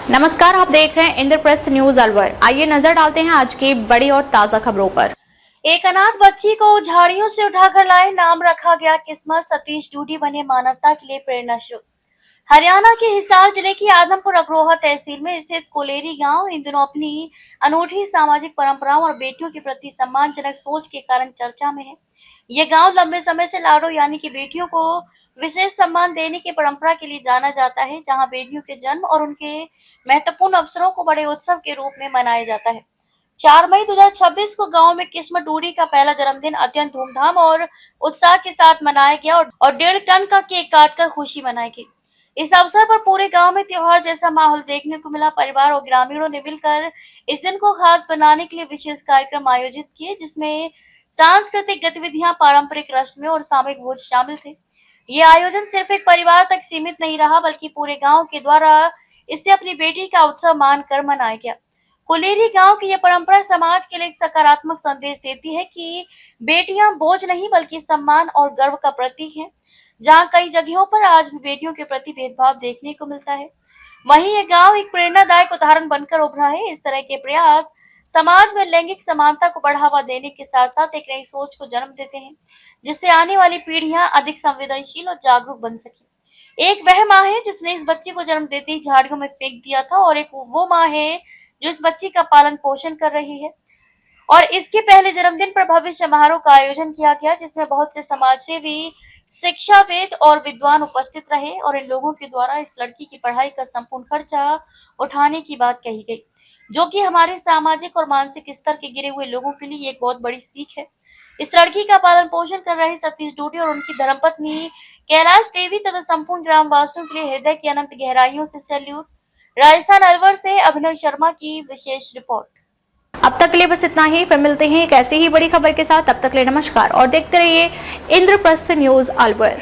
नमस्कार, आप देख रहे हैं इंद्रप्रस्थ न्यूज अलवर। आइए नजर डालते हैं आज की बड़ी और ताजा खबरों पर। एक अनाथ बच्ची को झाड़ियों से उठाकर लाए, नाम रखा गया किस्मत। सतीश डूडी बने मानवता के लिए प्रेरणा स्रोत। हरियाणा के हिसार जिले की आदमपुर अग्रोहा तहसील में स्थित कोलेरी गांव इन दिनों अपनी अनूठी सामाजिक परंपराओं और बेटियों के प्रति सम्मानजनक सोच के कारण चर्चा में है। यह गांव लंबे समय से लाड़ो यानी कि बेटियों को विशेष सम्मान देने की परंपरा के लिए जाना जाता है, जहां बेटियों के जन्म और उनके महत्वपूर्ण अवसरों को बड़े उत्सव के रूप में मनाया जाता है। 4 मई 2026 को गांव में किस्मत डूडी का पहला जन्मदिन अत्यंत धूमधाम और उत्साह के साथ मनाया गया और 1.5 टन का केक काटकर खुशी मनाई गई। इस अवसर पर पूरे गांव में त्योहार जैसा माहौल देखने को मिला। परिवार और ग्रामीणों ने मिलकर इस दिन को खास बनाने के लिए विशेष कार्यक्रम आयोजित किए, जिसमें सांस्कृतिक गतिविधियां, पारंपरिक रस्में और सामूहिक भोज शामिल थे। ये आयोजन सिर्फ एक परिवार तक सीमित नहीं रहा, बल्कि पूरे गांव के द्वारा इसे अपनी बेटी का उत्सव मानकर मनाया गया। कुलेरी गांव की यह परंपरा समाज के लिए एक सकारात्मक संदेश देती है कि बेटियां बोझ नहीं बल्कि सम्मान और गर्व का प्रतीक हैं। जहां कई जगहों पर आज भी बेटियों के प्रति भेदभाव देखने को मिलता है, वहीं यह गांव एक प्रेरणादायक उदाहरण बनकर उभरा है। इस तरह के प्रयास समाज में लैंगिक समानता को बढ़ावा देने के साथ साथ एक नई सोच को जन्म देते हैं, जिससे आने वाली पीढ़ियां अधिक संवेदनशील और जागरूक बन सके। एक वह माँ है जिसने इस बच्ची को जन्म देते ही झाड़ियों में फेंक दिया था, और एक वो माँ है जो इस बच्ची का पालन पोषण कर रही है। और इसके पहले जन्मदिन पर भव्य समारोह का आयोजन किया गया, जिसमें बहुत से समाज सेवी, शिक्षाविद और विद्वान उपस्थित रहे, और इन लोगों के द्वारा इस लड़की की पढ़ाई का संपूर्ण खर्चा उठाने की बात कही गई, जो कि हमारे सामाजिक और मानसिक स्तर के गिरे हुए लोगों के लिए एक बहुत बड़ी सीख है। इस लड़की का पालन पोषण कर रहे सतीश डूडी और उनकी धर्मपत्नी कैलाश देवी तथा संपूर्ण ग्रामवासियों के लिए हृदय की अनंत गहराइयों से सैल्यूट। राजस्थान अलवर से अभिनव शर्मा की विशेष रिपोर्ट। अब तक के लिए बस इतना ही। फिर मिलते हैं एक ऐसी ही बड़ी खबर के साथ। तब तक के लिए नमस्कार और देखते रहिए इंद्रप्रस्थ न्यूज अलवर।